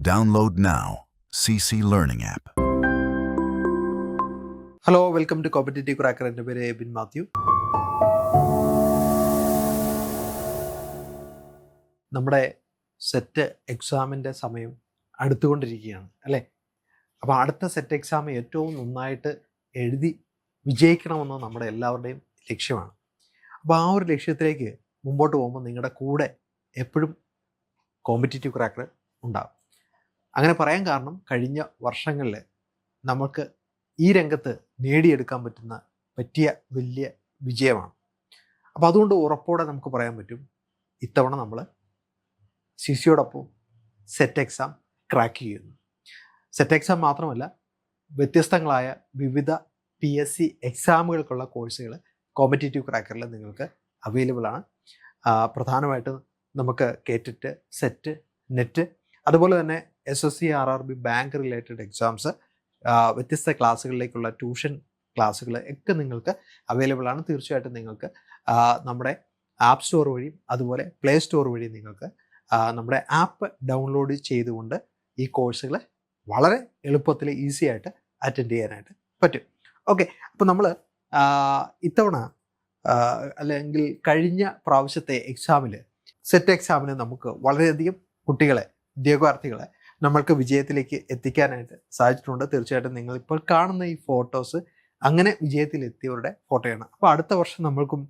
Download now. CC Learning App. Hello, welcome to competitive cracker. എൻ്റെ പേര് എബിൻ മാത്യു. നമ്മുടെ set എക്സാമിൻ്റെ സമയം അടുത്തുകൊണ്ടിരിക്കുകയാണ് അല്ലേ? അപ്പോൾ അടുത്ത സെറ്റ് എക്സാം ഏറ്റവും നന്നായിട്ട് എഴുതി വിജയിക്കണമെന്ന് നമ്മുടെ എല്ലാവരുടെയും ലക്ഷ്യമാണ്. അപ്പോൾ ആ ഒരു ലക്ഷ്യത്തിലേക്ക് മുമ്പോട്ട് പോകുമ്പോൾ നിങ്ങളുടെ കൂടെ എപ്പോഴും കോമ്പറ്റേറ്റീവ് ക്രാക്കർ ഉണ്ടാകും. അങ്ങനെ പറയാൻ കാരണം കഴിഞ്ഞ വർഷങ്ങളിൽ നമുക്ക് ഈ രംഗത്ത് നേടിയെടുക്കാൻ പറ്റിയ വലിയ വിജയമാണ്. അപ്പോൾ അതുകൊണ്ട് ഉറപ്പോടെ നമുക്ക് പറയാൻ പറ്റും, ഇത്തവണ നമ്മൾ CCയോടൊപ്പം സെറ്റ് എക്സാം ക്രാക്ക് ചെയ്യുന്നു. സെറ്റ് എക്സാം മാത്രമല്ല, വ്യത്യസ്തങ്ങളായ വിവിധ PSC എക്സാമുകൾക്കുള്ള കോഴ്സുകൾ കോമ്പറ്റേറ്റീവ് ക്രാക്കറിൽ നിങ്ങൾക്ക് അവൈലബിൾ ആണ്. പ്രധാനമായിട്ടും നമുക്ക് കേറ്റിട്ട്, സെറ്റ്, നെറ്റ്, അതുപോലെ തന്നെ SSC RRB bank related exams, വ്യത്യസ്ത ക്ലാസ്സുകളിലേക്കുള്ള ട്യൂഷൻ ക്ലാസ്സുകൾ ഒക്കെ നിങ്ങൾക്ക് അവൈലബിൾ ആണ്. തീർച്ചയായിട്ടും നിങ്ങൾക്ക് നമ്മുടെ ആപ്പ് സ്റ്റോർ വഴിയും അതുപോലെ പ്ലേ സ്റ്റോർ വഴിയും നിങ്ങൾക്ക് നമ്മുടെ ആപ്പ് ഡൗൺലോഡ് ചെയ്തുകൊണ്ട് ഈ കോഴ്സുകൾ വളരെ എളുപ്പത്തിൽ ഈസി ആയിട്ട് അറ്റൻഡ് ചെയ്യാനായിട്ട് പറ്റും. ഓക്കെ, അപ്പോൾ നമ്മൾ ഇത്തവണ അല്ലെങ്കിൽ കഴിഞ്ഞ പ്രാവശ്യത്തെ എക്സാമിൽ, സെറ്റ് എക്സാമിന് നമുക്ക് വളരെയധികം കുട്ടികളെ, ഉദ്യോഗാർത്ഥികളെ നമ്മൾക്ക് വിജയത്തിലേക്ക് എത്തിക്കാനായിട്ട് സാധിച്ചിട്ടുണ്ട്. തീർച്ചയായിട്ടും നിങ്ങളിപ്പോൾ കാണുന്ന ഈ ഫോട്ടോസ് അങ്ങനെ വിജയത്തിലെത്തിയവരുടെ ഫോട്ടോയാണ്. അപ്പോൾ അടുത്ത വർഷം നമ്മൾക്കും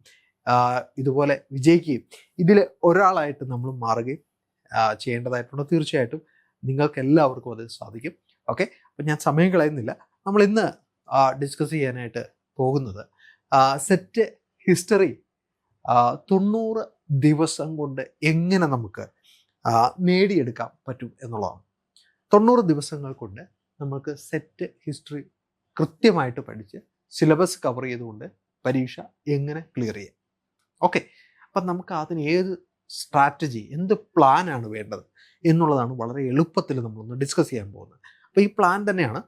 ഇതുപോലെ വിജയിക്കുകയും ഇതിൽ ഒരാളായിട്ട് നമ്മൾ മാറുകയും ചെയ്യേണ്ടതായിട്ടുണ്ട്. തീർച്ചയായിട്ടും നിങ്ങൾക്ക് എല്ലാവർക്കും അത് സാധിക്കും. ഓക്കെ, അപ്പം ഞാൻ സമയം കളയുന്നില്ല. നമ്മൾ ഇന്ന് ഡിസ്കസ് ചെയ്യാനായിട്ട് പോകുന്നത് സെറ്റ് ഹിസ്റ്ററി 90 ദിവസം കൊണ്ട് എങ്ങനെ നമുക്ക് നേടിയെടുക്കാൻ പറ്റും എന്നുള്ളതാണ്. 90 ദിവസങ്ങൾ കൊണ്ട് നമുക്ക് സെറ്റ് ഹിസ്റ്ററി കൃത്യമായിട്ട് പഠിച്ച് സിലബസ് കവർ ചെയ്തുകൊണ്ട് പരീക്ഷ എങ്ങനെ ക്ലിയർ ചെയ്യാം. ഓക്കെ, അപ്പം നമുക്ക് അതിന് ഏത് സ്ട്രാറ്റജി, എന്ത് പ്ലാനാണ് വേണ്ടത് എന്നുള്ളതാണ് വളരെ എളുപ്പത്തിൽ നമ്മളൊന്ന് ഡിസ്കസ് ചെയ്യാൻ പോകുന്നത്. അപ്പോൾ ഈ പ്ലാൻ തന്നെയാണ്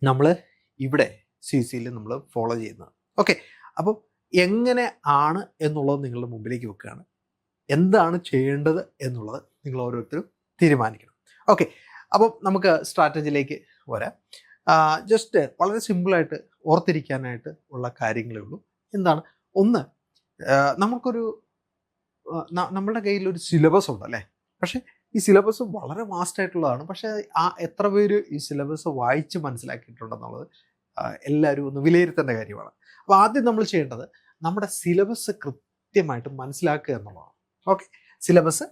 നമ്മൾ ഇവിടെ CCയിൽ നമ്മൾ ഫോളോ ചെയ്യുന്നത്. ഓക്കെ, അപ്പം എങ്ങനെ ആണ് എന്നുള്ളത് നിങ്ങളുടെ മുമ്പിലേക്ക് വെക്കുകയാണ്. എന്താണ് ചെയ്യേണ്ടത് എന്നുള്ളത് നിങ്ങൾ ഓരോരുത്തരും തീരുമാനിക്കണം. ഓക്കെ, അപ്പം നമുക്ക് സ്ട്രാറ്റജിയിലേക്ക് വരാം. ജസ്റ്റ് വളരെ സിമ്പിളായിട്ട് ഓർത്തിരിക്കാനായിട്ട് ഉള്ള കാര്യങ്ങളേ ഉള്ളൂ. എന്താണ്? ഒന്ന്, നമ്മളുടെ കയ്യിലൊരു സിലബസ് ഉണ്ടല്ലേ, പക്ഷേ ഈ സിലബസ് വളരെ വാസ്റ്റ് ആയിട്ടുള്ളതാണ്. പക്ഷേ എത്ര പേര് ഈ സിലബസ് വായിച്ച് മനസ്സിലാക്കിയിട്ടുണ്ടെന്നുള്ളത് എല്ലാവരും ഒന്ന് വിലയിരുത്തേണ്ട കാര്യമാണ്. അപ്പോൾ ആദ്യം നമ്മൾ ചെയ്യേണ്ടത് നമ്മുടെ സിലബസ് കൃത്യമായിട്ട് മനസ്സിലാക്കുക എന്നുള്ളതാണ്. ഓക്കെ, സിലബസ്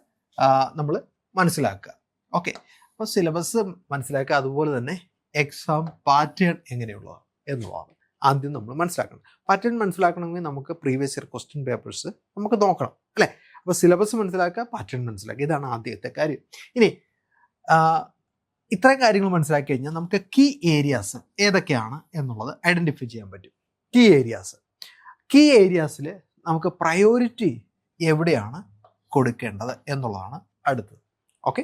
നമ്മൾ മനസ്സിലാക്കുക. ഓക്കെ, അപ്പോൾ സിലബസ് മനസ്സിലാക്കുക, അതുപോലെ തന്നെ എക്സാം പാറ്റേൺ എങ്ങനെയുള്ളതാണ് എന്നുള്ളതാണ് ആദ്യം നമ്മൾ മനസ്സിലാക്കണം. പാറ്റേൺ മനസ്സിലാക്കണമെങ്കിൽ നമുക്ക് പ്രീവിയസ് ഇയർ ക്വസ്റ്റ്യൻ പേപ്പേഴ്സ് നമുക്ക് നോക്കണം അല്ലേ? അപ്പോൾ സിലബസ് മനസ്സിലാക്കുക, പാറ്റേൺ മനസ്സിലാക്കുക, ഇതാണ് ആദ്യത്തെ കാര്യം. ഇനി ഇത്രയും കാര്യങ്ങൾ മനസ്സിലാക്കി കഴിഞ്ഞാൽ നമുക്ക് കീ ഏരിയാസ് ഏതൊക്കെയാണ് എന്നുള്ളത് ഐഡൻറ്റിഫൈ ചെയ്യാൻ പറ്റും. കീ ഏരിയാസിൽ നമുക്ക് പ്രയോറിറ്റി എവിടെയാണ് കൊടുക്കേണ്ടത് എന്നുള്ളതാണ് അടുത്തത്. ഓക്കെ,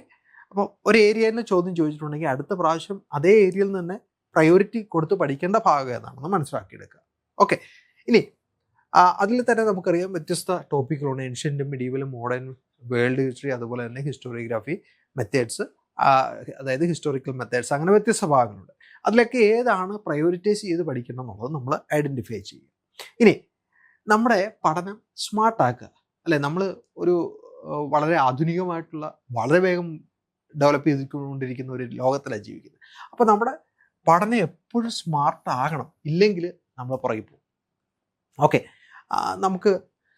അപ്പോൾ ഒരു ഏരിയയിൽ നിന്ന് ചോദ്യം ചോദിച്ചിട്ടുണ്ടെങ്കിൽ അടുത്ത പ്രാവശ്യം അതേ ഏരിയയിൽ നിന്ന് തന്നെ പ്രയോറിറ്റി കൊടുത്ത് പഠിക്കേണ്ട ഭാഗം ഏതാണെന്ന് മനസ്സിലാക്കിയെടുക്കുക. ഓക്കെ, ഇനി അതിൽ തന്നെ നമുക്കറിയാം വ്യത്യസ്ത ടോപ്പിക്കുകളുണ്ട്. Ancient, medieval, modern, world history, അതുപോലെ തന്നെ ഹിസ്റ്റോറിയോഗ്രാഫി മെത്തേഡ്സ്, അതായത് ഹിസ്റ്റോറിക്കൽ മെത്തേഡ്സ്, അങ്ങനെ വ്യത്യസ്ത ഭാഗങ്ങളുണ്ട്. അതിലൊക്കെ ഏതാണ് പ്രയോറിറ്റൈസ് ചെയ്ത് പഠിക്കണം എന്നുള്ളത് നമ്മൾ ഐഡൻറ്റിഫൈ ചെയ്യും. ഇനി നമ്മുടെ പഠനം സ്മാർട്ടാക്കുക അല്ലേ? നമ്മൾ ഒരു വളരെ ആധുനികമായിട്ടുള്ള, വളരെ വേഗം ഡെവലപ്പ് ചെയ്തുകൊണ്ടിരിക്കുന്ന ഒരു ലോകത്തിലാണ് ജീവിക്കുന്നത്. അപ്പോൾ നമ്മുടെ പഠനം എപ്പോഴും സ്മാർട്ട് ആകണം, ഇല്ലെങ്കിൽ നമ്മൾ പുറകെ പോകും. ഓക്കെ, നമുക്ക്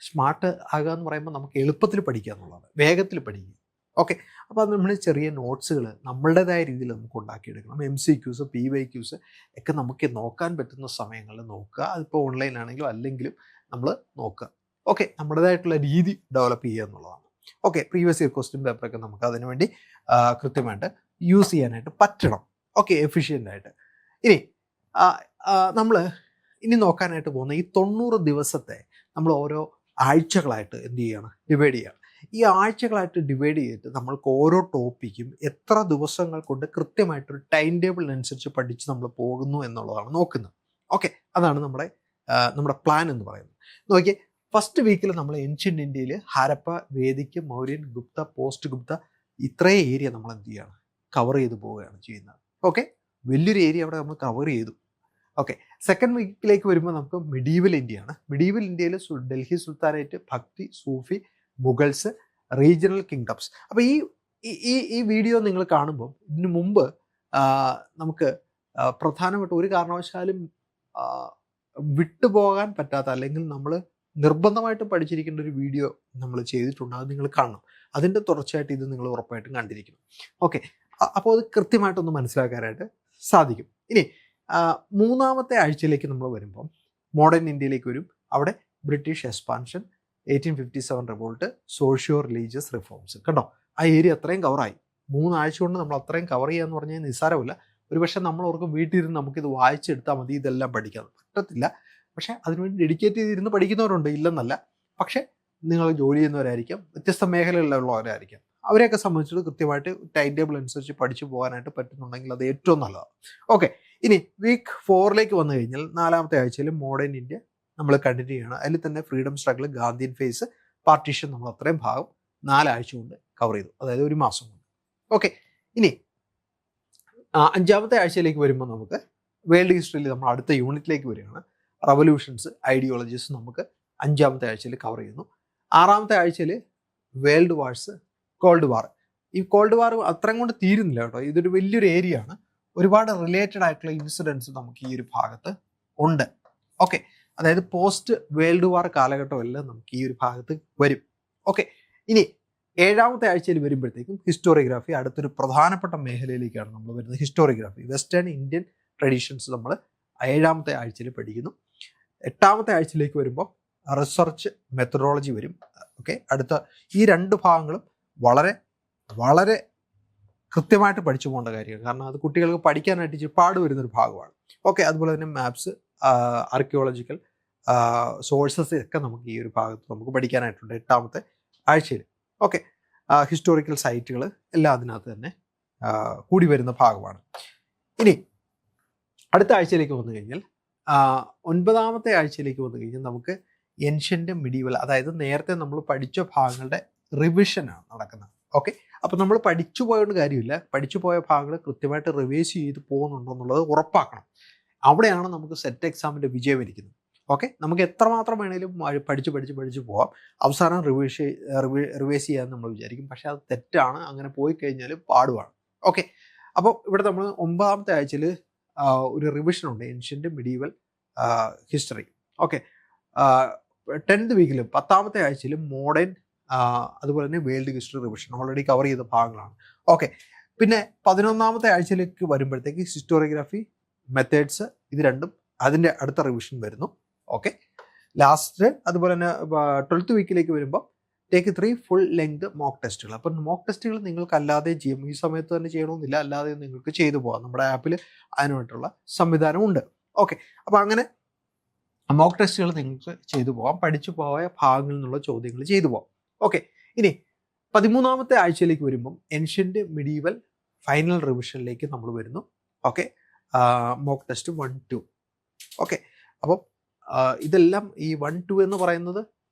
സ്മാർട്ട് ആകുക എന്ന് പറയുമ്പോൾ നമുക്ക് എളുപ്പത്തിൽ പഠിക്കുക എന്നുള്ളതാണ്, വേഗത്തിൽ പഠിക്കുക. ഓക്കെ, അപ്പോൾ അത് നമ്മൾ ചെറിയ നോട്ട്സുകൾ നമ്മളുടേതായ രീതിയിൽ നമുക്ക് ഉണ്ടാക്കിയെടുക്കണം. MCQs, PYQs ഒക്കെ നമുക്ക് നോക്കാൻ പറ്റുന്ന സമയങ്ങളിൽ നോക്കുക. അതിപ്പോൾ ഓൺലൈനാണെങ്കിലും അല്ലെങ്കിലും നമ്മൾ നോക്കുക. ഓക്കെ, നമ്മുടേതായിട്ടുള്ള രീതി ഡെവലപ്പ് ചെയ്യുക എന്നുള്ളതാണ്. ഓക്കെ, പ്രീവിയസ് ഇയർ ക്വസ്റ്റ്യൻ പേപ്പറൊക്കെ നമുക്ക് അതിനു വേണ്ടി കൃത്യമായിട്ട് യൂസ് ചെയ്യാനായിട്ട് പറ്റണം. ഓക്കെ, എഫിഷ്യൻ്റായിട്ട്. ഇനി നമ്മൾ നോക്കാനായിട്ട് പോകുന്ന ഈ 90 ദിവസത്തെ നമ്മൾ ഓരോ ആഴ്ചകളായിട്ട് എന്ത് ചെയ്യണം? ഡിവൈഡ് ചെയ്യണം. ഈ ആഴ്ചകളായിട്ട് ഡിവൈഡ് ചെയ്തിട്ട് നമ്മൾക്ക് ഓരോ ടോപ്പിക്കും എത്ര ദിവസങ്ങൾ കൊണ്ട് കൃത്യമായിട്ടൊരു ടൈം ടേബിളിനനുസരിച്ച് പഠിച്ച് നമ്മൾ പോകുന്നു എന്നുള്ളതാണ് നോക്കുന്നത്. ഓക്കെ, അതാണ് നമ്മുടെ പ്ലാൻ എന്ന് പറയുന്നത്. നോക്കിയേ, ഫസ്റ്റ് വീക്കിൽ നമ്മൾ ഏൻഷ്യൻ്റ് ഇന്ത്യയിൽ ഹരപ്പ, വേദിക്, മൗര്യൻ, ഗുപ്ത, പോസ്റ്റ് ഗുപ്ത ഇത്രയും ഏരിയ നമ്മൾ എന്ത് ചെയ്യണം? കവർ ചെയ്ത് പോവുകയാണ് ചെയ്യുന്നത്. ഓക്കെ, വലിയൊരു ഏരിയ അവിടെ നമ്മൾ കവർ ചെയ്തു. ഓക്കെ, സെക്കൻഡ് വീക്കിലേക്ക് വരുമ്പോൾ നമുക്ക് മിഡീവൽ ഇന്ത്യയാണ്. മിഡീവൽ ഇന്ത്യയിൽ ഡൽഹി സുൽത്താനേറ്റ്, ഭക്തി, സൂഫി, മുഗൾസ്, റീജിയണൽ കിങ്ഡംസ്. അപ്പോൾ ഈ വീഡിയോ നിങ്ങൾ കാണുമ്പോൾ ഇതിനു മുമ്പ് നമുക്ക് പ്രധാനമായിട്ട് ഒരു കാരണവശാലും വിട്ടുപോകാൻ പറ്റാത്ത, അല്ലെങ്കിൽ നമ്മൾ നിർബന്ധമായിട്ടും പഠിച്ചിരിക്കേണ്ട ഒരു വീഡിയോ നമ്മൾ ചെയ്തിട്ടുണ്ട്. അത് നിങ്ങൾ കാണണം. അതിൻ്റെ തുടർച്ചയായിട്ട് ഇത് നിങ്ങൾ ഉറപ്പായിട്ടും കണ്ടിരിക്കണം. ഓക്കെ, അപ്പോൾ അത് കൃത്യമായിട്ടൊന്ന് മനസ്സിലാക്കാനായിട്ട് സാധിക്കും. ഇനി മൂന്നാമത്തെ ആഴ്ചയിലേക്ക് നമ്മൾ വരുമ്പം മോഡേൺ ഇന്ത്യയിലേക്ക് വരും. അവിടെ British expansion, 1857 revolt, socio religious reforms. കണ്ടോ, ആ ഏരിയ അത്രയും കവറായി. 3 ആഴ്ച കൊണ്ട് നമ്മൾ അത്രയും കവർ ചെയ്യുക എന്ന് പറഞ്ഞാൽ നിസ്സാരമില്ല. ഒരുപക്ഷെ നമ്മൾ ഓർക്കും വീട്ടിലിരുന്ന് നമുക്കിത് വായിച്ചെടുത്താൽ മതി, ഇതെല്ലാം പഠിക്കാൻ പറ്റത്തില്ല. പക്ഷേ അതിനുവേണ്ടി ഡെഡിക്കേറ്റ് ചെയ്തിരുന്ന് പഠിക്കുന്നവരുണ്ട്, ഇല്ലെന്നല്ല. പക്ഷേ നിങ്ങൾ ജോലി ചെയ്യുന്നവരായിരിക്കാം, വ്യത്യസ്ത മേഖലകളിലുള്ളവരായിരിക്കാം. അവരെയൊക്കെ സംബന്ധിച്ചിട്ട് കൃത്യമായിട്ട് ടൈം ടേബിൾ അനുസരിച്ച് പഠിച്ചു പോകാനായിട്ട് പറ്റുന്നുണ്ടെങ്കിൽ അത് ഏറ്റവും നല്ലതാണ്. ഓക്കെ, ഇനി വീക്ക് 4ലേക്ക് വന്നു കഴിഞ്ഞാൽ 4ാമത്തെ ആഴ്ചയിൽ മോഡേൺ ഇന്ത്യ നമ്മൾ കണ്ടിന്യൂ ചെയ്യണം. അതിൽ തന്നെ freedom struggle, Gandhian phase, partition നമ്മൾ അത്രയും ഭാഗം 4 ആഴ്ച കൊണ്ട് കവർ ചെയ്തു, അതായത് 1 മാസം കൊണ്ട്. ഓക്കെ, ഇനി 5ാമത്തെ ആഴ്ചയിലേക്ക് വരുമ്പോൾ നമുക്ക് വേൾഡ് ഹിസ്റ്ററിയിൽ നമ്മൾ അടുത്ത യൂണിറ്റിലേക്ക് വരികയാണ്. റവല്യൂഷൻസ്, ഐഡിയോളജീസ് നമുക്ക് 5ാമത്തെ ആഴ്ചയിൽ കവർ ചെയ്യുന്നു. 6ാമത്തെ ആഴ്ചയിൽ വേൾഡ് വാർസ്, കോൾഡ് വാർ. ഈ കോൾഡ് വാർ അത്രയും കൊണ്ട് തീരുന്നില്ല കേട്ടോ, ഇതൊരു വലിയൊരു ഏരിയ ആണ്. ഒരുപാട് റിലേറ്റഡ് ആയിട്ടുള്ള ഇൻസിഡൻസ് നമുക്ക് ഈ ഒരു ഭാഗത്ത് ഉണ്ട്. ഓക്കെ, അതായത് പോസ്റ്റ് വേൾഡ് വാർ കാലഘട്ടമെല്ലാം നമുക്ക് ഈ ഒരു ഭാഗത്ത് വരും. ഓക്കെ, ഇനി 7ാമത്തെ ആഴ്ചയിൽ വരുമ്പോഴത്തേക്കും ഹിസ്റ്റോറിയോഗ്രാഫി അടുത്തൊരു പ്രധാനപ്പെട്ട മേഖലയിലേക്കാണ് നമ്മൾ വരുന്നത്. ഹിസ്റ്റോറിയോഗ്രാഫി, വെസ്റ്റേൺ ഇന്ത്യൻ ട്രഡീഷൻസ് നമ്മൾ 7ാമത്തെ ആഴ്ചയിൽ പഠിക്കുന്നു. 8ാമത്തെ ആഴ്ചയിലേക്ക് വരുമ്പോൾ റിസർച്ച് മെത്തഡോളജി വരും. ഓക്കെ, അടുത്ത ഈ 2 ഭാഗങ്ങളും വളരെ വളരെ കൃത്യമായിട്ട് പഠിച്ചു പോകേണ്ട കാര്യമാണ്. കാരണം അത് കുട്ടികൾക്ക് പഠിക്കാനായിട്ട് ഇച്ചിരി പാട് വരുന്നൊരു ഭാഗമാണ്. ഓക്കെ, അതുപോലെ തന്നെ മാപ്സ്, ആർക്കിയോളജിക്കൽ സോഴ്സസ് ഒക്കെ നമുക്ക് ഈ ഒരു ഭാഗത്ത് നമുക്ക് പഠിക്കാനായിട്ടുണ്ട് 8ാമത്തെ ആഴ്ചയിൽ. ഓക്കെ, ഹിസ്റ്റോറിക്കൽ സൈറ്റുകൾ എല്ലാം അതിനകത്ത് തന്നെ കൂടി വരുന്ന ഭാഗമാണ്. ഇനി അടുത്ത ആഴ്ചയിലേക്ക് വന്നു കഴിഞ്ഞാൽ 9ാമത്തെ ആഴ്ചയിലേക്ക് വന്നു കഴിഞ്ഞാൽ നമുക്ക് ഏൻഷ്യൻ്റ് മിഡീവൽ, അതായത് നേരത്തെ നമ്മൾ പഠിച്ച ഭാഗങ്ങളുടെ റിവിഷനാണ് നടക്കുന്നത്. ഓക്കെ, അപ്പോൾ നമ്മൾ പഠിച്ചു പോയതുകൊണ്ട് കാര്യമില്ല, പഠിച്ചു പോയ ഭാഗങ്ങൾ കൃത്യമായിട്ട് റിവൈസ് ചെയ്ത് പോകുന്നുണ്ടോ എന്നുള്ളത് ഉറപ്പാക്കണം. അവിടെയാണ് നമുക്ക് സെറ്റ് എക്സാമിൻ്റെ വിജയം ഇരിക്കുന്നത്. ഓക്കെ, നമുക്ക് എത്രമാത്രം വേണേലും പഠിച്ച് പോകാം, അവസാനം റിവൈസ് ചെയ്യാമെന്ന് നമ്മൾ വിചാരിക്കും. പക്ഷേ അത് തെറ്റാണ്. അങ്ങനെ പോയി കഴിഞ്ഞാൽ പാടുവാണ്. ഓക്കെ, അപ്പോൾ ഇവിടെ നമ്മൾ 9ാമത്തെ ആഴ്ചയിൽ ഒരു റിവിഷനുണ്ട്, ancient medieval history. Okay, 10th വീക്കിൽ 10ാമത്തെ ആഴ്ചയിൽ മോഡേൺ, അതുപോലെ തന്നെ world history revision already cover ചെയ്ത ഭാഗങ്ങളാണ്. ഓക്കെ, പിന്നെ 11ാമത്തെ ആഴ്ചയിലേക്ക് വരുമ്പോഴത്തേക്ക് ഹിസ്റ്റോറിയോഗ്രാഫി, മെത്തേഡ്സ്, ഇത് രണ്ടും അതിൻ്റെ അടുത്ത റിവിഷൻ വരുന്നു. ഓക്കെ, ലാസ്റ്റ് അതുപോലെ തന്നെ 12th വീക്കിലേക്ക് വരുമ്പോൾ ടേക്ക് 3 ഫുൾ ലെങ്ത് മോക്ക് ടെസ്റ്റുകൾ. അപ്പം മോക്ക് ടെസ്റ്റുകൾ നിങ്ങൾക്ക് അല്ലാതെ ചെയ്യും, ഈ സമയത്ത് തന്നെ ചെയ്യണമെന്നില്ല, അല്ലാതെ നിങ്ങൾക്ക് ചെയ്തു പോകാം. നമ്മുടെ ആപ്പിൽ അതിനായിട്ടുള്ള സംവിധാനമുണ്ട്. ഓക്കെ, അപ്പോൾ അങ്ങനെ മോക്ക് ടെസ്റ്റുകൾ നിങ്ങൾക്ക് ചെയ്തു പോകാം, പഠിച്ചു പോയ ഭാഗങ്ങളിൽ നിന്നുള്ള ചോദ്യങ്ങൾ ചെയ്തു പോകാം. ഓക്കെ, ഇനി 13ാമത്തെ ആഴ്ചയിലേക്ക് വരുമ്പം ഏൻഷ്യൻ്റ് മിഡീവൽ ഫൈനൽ റിവിഷനിലേക്ക് നമ്മൾ വരുന്നു. Okay, mock test 1, 2. ഓക്കെ, അപ്പം ഇതെല്ലാം ഈ 1, 2 എന്ന് പറയുന്നത്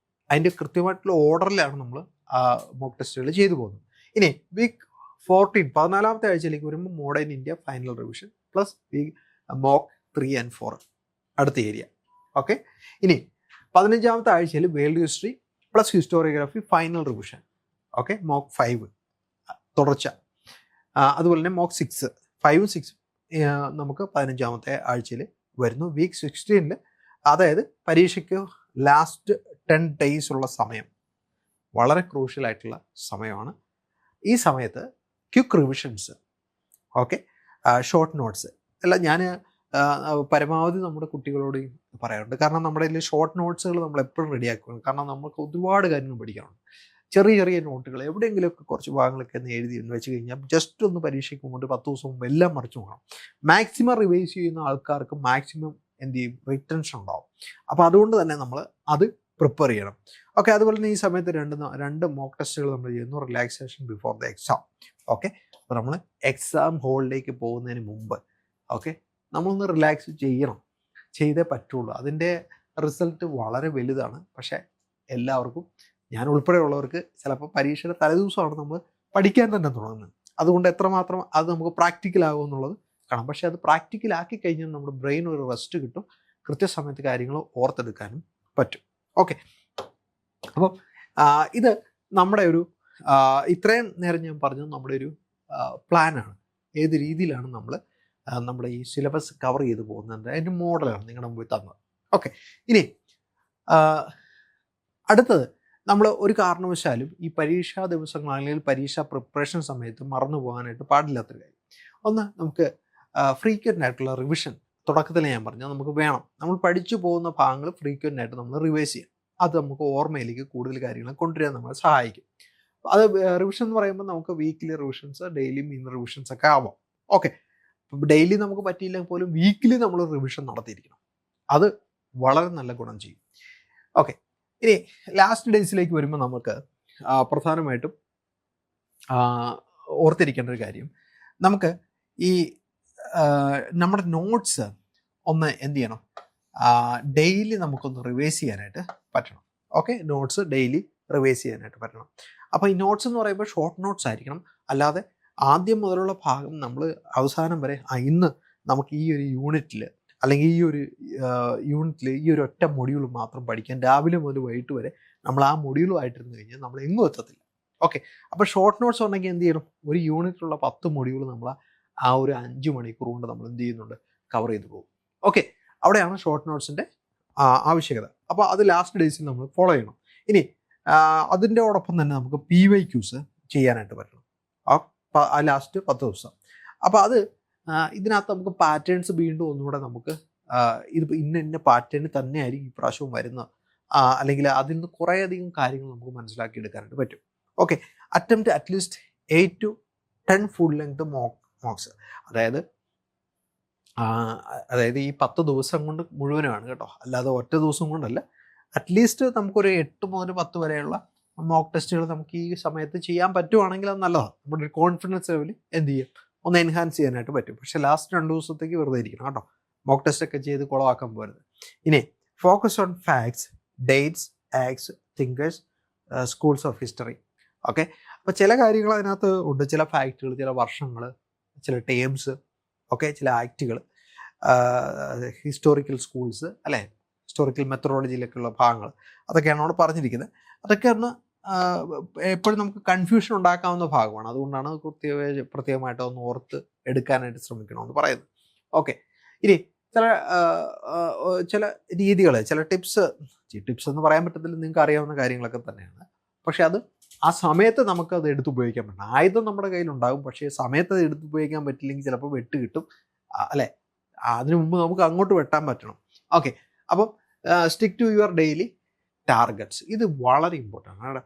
അതിൻ്റെ കൃത്യമായിട്ടുള്ള ഓർഡറിലാണ് നമ്മൾ മോക്ക് ടെസ്റ്റുകൾ ചെയ്തു പോകുന്നത്. ഇനി വീക്ക് 14 14ാമത്തെ ആഴ്ചയിലേക്ക് വരുമ്പോൾ modern India final revision plus mock 3 and 4 അടുത്ത ഏരിയ. ഓക്കെ, ഇനി 15ാമത്തെ ആഴ്ചയിൽ world history plus historiography final revision. Okay, mock 5 തുടർച്ച. അതുപോലെ തന്നെ മോക്ക് 6, 5ഉം 6 നമുക്ക് 15ാമത്തെ ആഴ്ചയിൽ വരുന്നു. വീക്ക് 16 അതായത് പരീക്ഷയ്ക്ക് ലാസ്റ്റ് 10 days ഉള്ള സമയം വളരെ ക്രൂഷ്യൽ ആയിട്ടുള്ള സമയമാണ്. ഈ സമയത്ത് quick revisions, okay, short notes എല്ലാം ഞാൻ പരമാവധി നമ്മുടെ കുട്ടികളോട് പറയാറുണ്ട്. കാരണം നമ്മുടെ ഇതിൽ ഷോർട്ട് നോട്ട്സുകൾ നമ്മൾ എപ്പോഴും റെഡിയാക്കണം. കാരണം നമുക്ക് ഒരുപാട് കാര്യങ്ങൾ പഠിക്കാനുണ്ട്. ചെറിയ ചെറിയ നോട്ടുകൾ എവിടെയെങ്കിലുമൊക്കെ കുറച്ച് ഭാഗങ്ങളൊക്കെ ഒന്ന് എഴുതി എന്ന് വെച്ച് കഴിഞ്ഞാൽ ജസ്റ്റ് ഒന്ന് പരീക്ഷയ്ക്ക് മുമ്പ് 10 ദിവസം മുമ്പ് എല്ലാം മറിച്ച് പോകണം. മാക്സിമം റിവൈസ് ചെയ്യുന്ന ആൾക്കാർക്ക് മാക്സിമം എന്ത് ചെയ്യും, റിട്ടൻഷൻ ഉണ്ടാവും. അപ്പോൾ അതുകൊണ്ട് തന്നെ നമ്മൾ അത് പ്രിപ്പയർ ചെയ്യണം. ഓക്കെ, അതുപോലെ തന്നെ ഈ സമയത്ത് രണ്ട് മോക്ക് ടെസ്റ്റുകൾ നമ്മൾ ചെയ്യുന്നു, relaxation before the exam. Okay, അപ്പോൾ നമ്മൾ എക്സാം ഹോളിലേക്ക് പോകുന്നതിന് മുമ്പ് ഓക്കെ നമ്മളൊന്ന് റിലാക്സ് ചെയ്യണം, ചെയ്തേ പറ്റുള്ളൂ. അതിൻ്റെ റിസൾട്ട് വളരെ വലുതാണ്. പക്ഷേ എല്ലാവർക്കും, ഞാൻ ഉൾപ്പെടെയുള്ളവർക്ക് ചിലപ്പോൾ പരീക്ഷയുടെ തലേദിവസമാണ് നമ്മൾ പഠിക്കാൻ തന്നെ തുടങ്ങുന്നത്. അതുകൊണ്ട് എത്രമാത്രം അത് നമുക്ക് പ്രാക്ടിക്കൽ ആകും എന്നുള്ളത് കാണാം. പക്ഷേ അത് പ്രാക്ടിക്കലാക്കി കഴിഞ്ഞാൽ നമ്മുടെ ബ്രെയിൻ ഒരു റെസ്റ്റ് കിട്ടും, കൃത്യസമയത്ത് കാര്യങ്ങൾ ഓർത്തെടുക്കാനും പറ്റും. ഓക്കെ, അപ്പം ഇത് നമ്മുടെ ഒരു ഇത്രയും നേരം ഞാൻ പറഞ്ഞത് നമ്മുടെ ഒരു പ്ലാനാണ്. ഏത് രീതിയിലാണ് നമ്മൾ നമ്മുടെ ഈ സിലബസ് കവർ ചെയ്ത് പോകുന്നത്, അതിൻ്റെ മോഡലാണ് നിങ്ങളുടെ മുമ്പിൽ തന്നത്. ഓക്കെ, ഇനി അടുത്തത് നമ്മൾ ഒരു കാരണവശാലും ഈ പരീക്ഷാ ദിവസങ്ങൾ അല്ലെങ്കിൽ പരീക്ഷാ പ്രിപ്പറേഷൻ സമയത്ത് മറന്നു പോകാനായിട്ട് പാടില്ലാത്തൊരു കാര്യം. ഒന്ന്, നമുക്ക് ഫ്രീക്വൻ്റ് ആയിട്ടുള്ള റിവിഷൻ തുടക്കത്തിൽ ഞാൻ പറഞ്ഞു നമുക്ക് വേണം. നമ്മൾ പഠിച്ചു പോകുന്ന ഭാഗങ്ങൾ ഫ്രീക്വൻ്റ് ആയിട്ട് നമ്മൾ റിവൈസ് ചെയ്യണം. അത് നമുക്ക് ഓർമ്മയിലേക്ക് കൂടുതൽ കാര്യങ്ങൾ കൊണ്ടുവരാൻ നമ്മളെ സഹായിക്കും. അത് റിവിഷൻ എന്ന് പറയുമ്പോൾ നമുക്ക് വീക്കിലി റിവിഷൻസ്, ഡെയിലി മീൻ റിവിഷൻസ് ഒക്കെ ആവാം. ഓക്കെ, ഡെയിലി നമുക്ക് പറ്റിയില്ലെങ്കിൽ പോലും വീക്കിലി നമ്മൾ റിവിഷൻ നടത്തിയിരിക്കണം. അത് വളരെ നല്ല ഗുണം ചെയ്യും. ഓക്കെ, ഇനി ലാസ്റ്റ് ഡേയ്സിലേക്ക് വരുമ്പോൾ നമുക്ക് പ്രധാനമായിട്ടും ഓർത്തിരിക്കേണ്ട ഒരു കാര്യം, നമുക്ക് ഈ നമ്മുടെ നോട്ട്സ് ഒന്ന് എന്ത് ചെയ്യണം, ഡെയിലി നമുക്കൊന്ന് റിവൈസ് ചെയ്യാനായിട്ട് പറ്റണം. ഓക്കെ, നോട്ട്സ് ഡെയിലി റിവൈസ് ചെയ്യാനായിട്ട് പറ്റണം. അപ്പോൾ ഈ നോട്ട്സ് എന്ന് പറയുമ്പോൾ ഷോർട്ട് നോട്ട്സ് ആയിരിക്കണം. അല്ലാതെ ആദ്യം മുതലുള്ള ഭാഗം നമ്മൾ അവസാനം വരെ ഇന്ന് നമുക്ക് ഈ ഒരു യൂണിറ്റിൽ അല്ലെങ്കിൽ ഈ ഒരു യൂണിറ്റിൽ ഈ ഒരു ഒറ്റ മൊഡ്യൂൾ മാത്രം പഠിക്കാൻ രാവിലെ മുതൽ വൈകിട്ട് വരെ നമ്മൾ ആ മൊഡ്യൂളുമായിട്ടിരുന്ന് കഴിഞ്ഞാൽ നമ്മൾ എങ്ങും എത്തത്തില്ല. ഓക്കെ, അപ്പോൾ ഷോർട്ട് നോട്ട്സ് ഉണ്ടെങ്കിൽ എന്ത് ചെയ്യണം, ഒരു യൂണിറ്റിലുള്ള 10 മൊഡ്യൂൾ നമ്മൾ ആ ഒരു 5 മണിക്കൂർ കൊണ്ട് നമ്മൾ എന്ത് ചെയ്യുന്നുണ്ട്, കവർ ചെയ്ത് പോകും. ഓക്കെ, അവിടെയാണ് ഷോർട്ട് നോട്ട്സിൻ്റെ ആവശ്യകത. അപ്പോൾ അത് ലാസ്റ്റ് ഡേയ്സിൽ നമ്മൾ ഫോളോ ചെയ്യണം. ഇനി അതിൻ്റെയോടൊപ്പം തന്നെ നമുക്ക് PYQs ചെയ്യാനായിട്ട് പറ്റണം ആ ലാസ്റ്റ് 10 ദിവസം. അപ്പോൾ അത് ഇതിനകത്ത് നമുക്ക് പാറ്റേൺസ് വീണ്ടും ഒന്നുകൂടെ നമുക്ക് ഇതിപ്പോൾ ഇന്ന പാറ്റേൺ തന്നെയായിരിക്കും ഈ പ്രാവശ്യവും വരുന്നത്, അല്ലെങ്കിൽ അതിൽ നിന്ന് കുറേയധികം കാര്യങ്ങൾ നമുക്ക് മനസ്സിലാക്കിയെടുക്കാനായിട്ട് പറ്റും. Okay, attempt at least 8 to 10 full length MOOCs, അതായത് ഈ 10 ദിവസം കൊണ്ട് മുഴുവനാണ് കേട്ടോ, അല്ലാതെ ഒറ്റ ദിവസം കൊണ്ടല്ല. അറ്റ്ലീസ്റ്റ് നമുക്കൊരു 8 മുതൽ 10 വരെയുള്ള മോക്ക് ടെസ്റ്റുകൾ നമുക്ക് ഈ സമയത്ത് ചെയ്യാൻ പറ്റുവാണെങ്കിൽ അത് നല്ലതാണ്. നമ്മുടെ ഒരു കോൺഫിഡൻസ് ലെവൽ എന്ത് ചെയ്യും, ഒന്ന് എൻഹാൻസ് ചെയ്യാനായിട്ട് പറ്റും. പക്ഷേ ലാസ്റ്റ് 2 ദിവസത്തേക്ക് വെറുതെ ഇരിക്കണം കേട്ടോ, മോക്ക് ടെസ്റ്റ് ഒക്കെ ചെയ്ത് കുളവാക്കാൻ പോരുത്. ഇനി focus on facts, dates, acts, thinkers, schools of history. Okay, അപ്പോൾ ചില കാര്യങ്ങൾ അതിനകത്ത് ഉണ്ട്, ചില ഫാക്റ്റുകൾ, ചില വർഷങ്ങൾ, ചില ടേംസ്, ഓക്കെ, ചില ആക്റ്റുകൾ, ഹിസ്റ്റോറിക്കൽ സ്കൂൾസ് അല്ലേ, ഹിസ്റ്റോറിക്കൽ മെത്തഡോളജിയിലൊക്കെയുള്ള ഭാഗങ്ങൾ, അതൊക്കെയാണ് അവിടെ പറഞ്ഞിരിക്കുന്നത്. അതൊക്കെ ഒന്ന് എപ്പോഴും നമുക്ക് കൺഫ്യൂഷൻ ഉണ്ടാക്കാവുന്ന ഭാഗമാണ്. അതുകൊണ്ടാണ് പ്രത്യേകമായിട്ട് ഒന്ന് ഓർത്ത് എടുക്കാനായിട്ട് ശ്രമിക്കണമെന്ന് പറയുന്നത്. ഓക്കെ, ഇനി ചില രീതികൾ, ചില ടിപ്സ് എന്ന് പറയാൻ പറ്റത്തില്ല, നിങ്ങൾക്ക് അറിയാവുന്ന കാര്യങ്ങളൊക്കെ തന്നെയാണ്. പക്ഷെ അത് ആ സമയത്ത് നമുക്കത് എടുത്തുപയോഗിക്കാൻ പറ്റണം. ആയുധം നമ്മുടെ കയ്യിലുണ്ടാകും, പക്ഷേ സമയത്ത് അത് എടുത്തുപയോഗിക്കാൻ പറ്റില്ലെങ്കിൽ ചിലപ്പോൾ വെട്ട് കിട്ടും അല്ലേ. അതിനു മുമ്പ് നമുക്ക് അങ്ങോട്ട് വെട്ടാൻ പറ്റണം. ഓക്കെ, അപ്പം stick to your daily targets. ഇത് വളരെ ഇമ്പോർട്ടൻ്റ് ആണ്.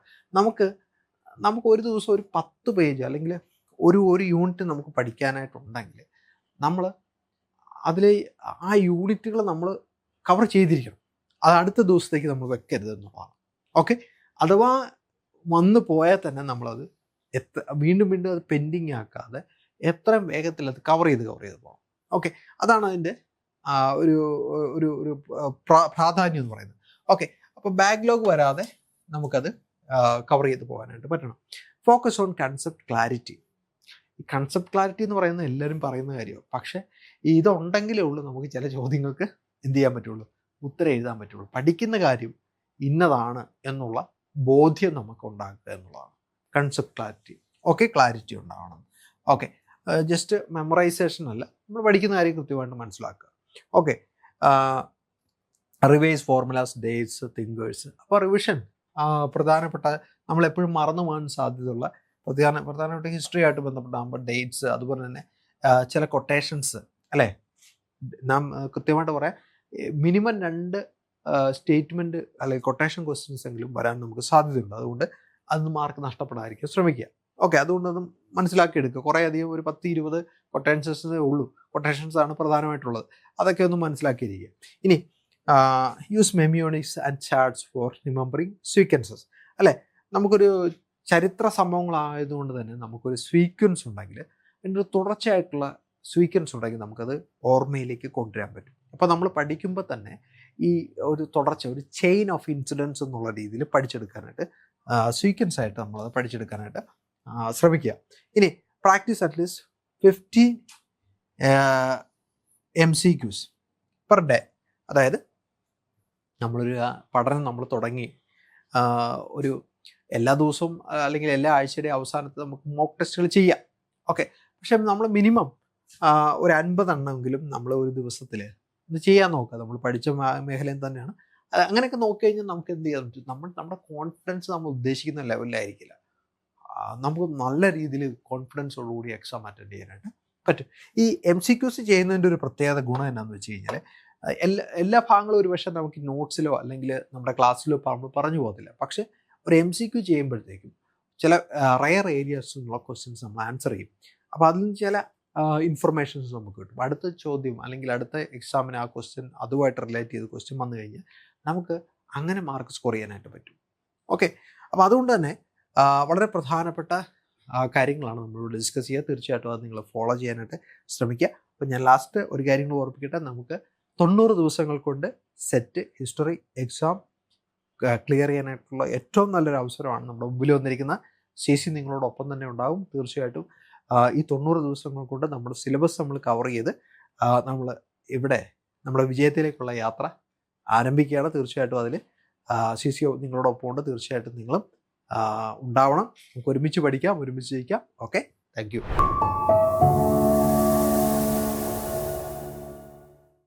നമുക്ക് ഒരു ദിവസം ഒരു 10 പേജ് അല്ലെങ്കിൽ ഒരു യൂണിറ്റ് നമുക്ക് പഠിക്കാനായിട്ടുണ്ടെങ്കിൽ നമ്മൾ അതിൽ ആ യൂണിറ്റുകൾ നമ്മൾ കവർ ചെയ്തിരിക്കണം. അത് അടുത്ത ദിവസത്തേക്ക് നമ്മൾ വെക്കരുതെന്നുള്ളതാണ്. ഓക്കെ, അഥവാ വന്നു പോയാൽ തന്നെ നമ്മളത് വീണ്ടും അത് പെൻഡിങ് ആക്കാതെ എത്രയും വേഗത്തിൽ അത് കവർ ചെയ്ത് പോകണം. ഓക്കെ, അതാണ് അതിൻ്റെ ഒരു പ്രാധാന്യം എന്ന് പറയുന്നത്. ഓക്കെ, അപ്പോൾ ബാക്ക്ലോഗ് വരാതെ നമുക്കത് കവർ ചെയ്ത് പോകാനായിട്ട് പറ്റണം. Focus on concept clarity. ഈ കൺസെപ്റ്റ് ക്ലാരിറ്റി എന്ന് പറയുന്നത് എല്ലാവരും പറയുന്ന കാര്യമാണ്. പക്ഷേ ഇതുണ്ടെങ്കിലേ ഉള്ളൂ നമുക്ക് ചില ചോദ്യങ്ങൾക്ക് എന്ത് ചെയ്യാൻ പറ്റുള്ളൂ, ഉത്തരം എഴുതാൻ പറ്റുള്ളൂ. പഠിക്കുന്ന കാര്യം ഇന്നതാണ് എന്നുള്ള ബോധ്യം നമുക്ക് ഉണ്ടാക്കുക എന്നുള്ളതാണ് കൺസെപ്റ്റ് ക്ലാരിറ്റി. ഓക്കെ, ക്ലാരിറ്റി ഉണ്ടാവണം. ഓക്കെ, ജസ്റ്റ് മെമ്മറൈസേഷൻ അല്ല, നമ്മൾ പഠിക്കുന്ന കാര്യം കൃത്യമായിട്ട് മനസ്സിലാക്കുക. Okay, revise formulas, dates, thinkers. അപ്പോൾ റിവിഷൻ പ്രധാനപ്പെട്ട നമ്മളെപ്പോഴും മറന്നു പോകാൻ സാധ്യതയുള്ള പ്രധാനപ്പെട്ട ഹിസ്റ്ററി ആയിട്ട് ബന്ധപ്പെട്ടാകുമ്പോൾ ഡേറ്റ്സ്, അതുപോലെ തന്നെ ചില കൊട്ടേഷൻസ് അല്ലേ. നാം കൃത്യമായിട്ട് പറയാം, മിനിമം 2 സ്റ്റേറ്റ്മെൻറ്റ് അല്ലെങ്കിൽ കൊട്ടേഷൻ ക്വസ്റ്റ്യൻസ് എങ്കിലും വരാൻ നമുക്ക് സാധ്യതയുണ്ട്. അതുകൊണ്ട് അതൊന്ന് മാർക്ക് നഷ്ടപ്പെടാതിരിക്കാൻ ശ്രമിക്കുക. ഓക്കെ, അതുകൊണ്ടൊന്നും മനസ്സിലാക്കിയെടുക്കുക. കുറേ അധികം ഒരു 10-20 കൊട്ടേഷൻസേ ഉള്ളൂ, കൊട്ടേഷൻസാണ് പ്രധാനമായിട്ടുള്ളത്. അതൊക്കെ ഒന്ന് മനസ്സിലാക്കിയിരിക്കുക. ഇനി use mnemonics and charts for remembering sequences അല്ലേ. നമുക്കൊരു ചരിത്ര സംഭവങ്ങളായതുകൊണ്ട് തന്നെ നമുക്കൊരു സീക്വൻസ് ഉണ്ടെങ്കിൽ, അതിൻ്റെ ഒരു തുടർച്ചയായിട്ടുള്ള സീക്വൻസ് ഉണ്ടെങ്കിൽ നമുക്കത് ഓർമ്മയിലേക്ക് കൊണ്ടുവരാൻ പറ്റും. അപ്പോൾ നമ്മൾ പഠിക്കുമ്പോൾ തന്നെ ഈ ഒരു തുടർച്ച, ഒരു ചെയിൻ ഓഫ് ഇൻസിഡൻസ് എന്നുള്ള രീതിയിൽ പഠിച്ചെടുക്കാനായിട്ട്, സീക്വൻസ് ആയിട്ട് നമ്മളത് പഠിച്ചെടുക്കാനായിട്ട് ശ്രമിക്കുക. ഇനി practice at least 15 MCQs per day. അതായത് നമ്മളൊരു പഠനം നമ്മൾ തുടങ്ങി ഒരു എല്ലാ ദിവസവും അല്ലെങ്കിൽ എല്ലാ ആഴ്ചയുടെ അവസാനത്ത് നമുക്ക് മോക്ക് ടെസ്റ്റുകൾ ചെയ്യാം. ഓക്കെ, പക്ഷെ നമ്മൾ മിനിമം ഒരു 50 എണ്ണമെങ്കിലും നമ്മൾ ഒരു ദിവസത്തിൽ ഇത് ചെയ്യാൻ നോക്കുക. നമ്മൾ പഠിച്ച മേഖലയിൽ തന്നെയാണ്. അങ്ങനെയൊക്കെ നോക്കിക്കഴിഞ്ഞാൽ നമുക്ക് എന്ത് ചെയ്യാൻ പറ്റും, നമ്മുടെ കോൺഫിഡൻസ് നമ്മൾ ഉദ്ദേശിക്കുന്ന ലെവലിലായിരിക്കില്ല. നമുക്ക് നല്ല രീതിയിൽ കോൺഫിഡൻസോടുകൂടി എക്സാം അറ്റൻഡ് ചെയ്യാനായിട്ട് പറ്റും. ഈ MCQs ചെയ്യുന്നതിൻ്റെ ഒരു പ്രത്യേകത ഗുണം എന്നാന്ന് വെച്ച് കഴിഞ്ഞാൽ എല്ലാ ഭാഗങ്ങളും ഒരു പക്ഷേ നമുക്ക് നോട്ട്സിലോ അല്ലെങ്കിൽ നമ്മുടെ ക്ലാസ്സിലോ പറഞ്ഞു പോകത്തില്ല. പക്ഷെ ഒരു MCQ ചെയ്യുമ്പോഴത്തേക്കും ചില റയർ ഏരിയാസിലുള്ള ക്വസ്റ്റ്യൻസ് നമ്മൾ ആൻസർ ചെയ്യും. അപ്പോൾ അതിൽ ചില ഇൻഫർമേഷൻസ് നമുക്ക് കിട്ടും. അടുത്ത ചോദ്യം അല്ലെങ്കിൽ അടുത്ത എക്സാമിന് ആ ക്വസ്റ്റ്യൻ അതുമായിട്ട് റിലേറ്റ് ചെയ്ത് ക്വസ്റ്റ്യൻ വന്നു കഴിഞ്ഞാൽ നമുക്ക് അങ്ങനെ മാർക്ക് സ്കോർ ചെയ്യാനായിട്ട് പറ്റും. ഓക്കെ, അപ്പോൾ അതുകൊണ്ട് തന്നെ വളരെ പ്രധാനപ്പെട്ട കാര്യങ്ങളാണ് നമ്മളോട് ഡിസ്കസ് ചെയ്യുക. തീർച്ചയായിട്ടും അത് നിങ്ങൾ ഫോളോ ചെയ്യാനായിട്ട് ശ്രമിക്കുക. അപ്പോൾ ഞാൻ ലാസ്റ്റ് ഒരു കാര്യം കൂടി ഓർപ്പിക്കട്ടെ. നമുക്ക് 90 ദിവസങ്ങൾ കൊണ്ട് സെറ്റ് ഹിസ്റ്ററി എക്സാം ക്ലിയർ ചെയ്യാനായിട്ടുള്ള ഏറ്റവും നല്ലൊരു അവസരമാണ് നമ്മുടെ മുമ്പിൽ വന്നിരിക്കുന്ന. CC നിങ്ങളോടൊപ്പം തന്നെ ഉണ്ടാകും. തീർച്ചയായിട്ടും ഈ 90 ദിവസങ്ങൾ കൊണ്ട് നമ്മുടെ സിലബസ് നമ്മൾ കവർ ചെയ്ത് നമ്മൾ ഇവിടെ നമ്മുടെ വിജയത്തിലേക്കുള്ള യാത്ര ആരംഭിക്കുകയാണ്. തീർച്ചയായിട്ടും അതിൽ CC നിങ്ങളോടൊപ്പം ഉണ്ട്. തീർച്ചയായിട്ടും നിങ്ങളും ഉണ്ടാവണം. നമുക്ക് ഒരുമിച്ച് പഠിക്കാം, ഒരുമിച്ച് ജയിക്കാം. Okay, thank you.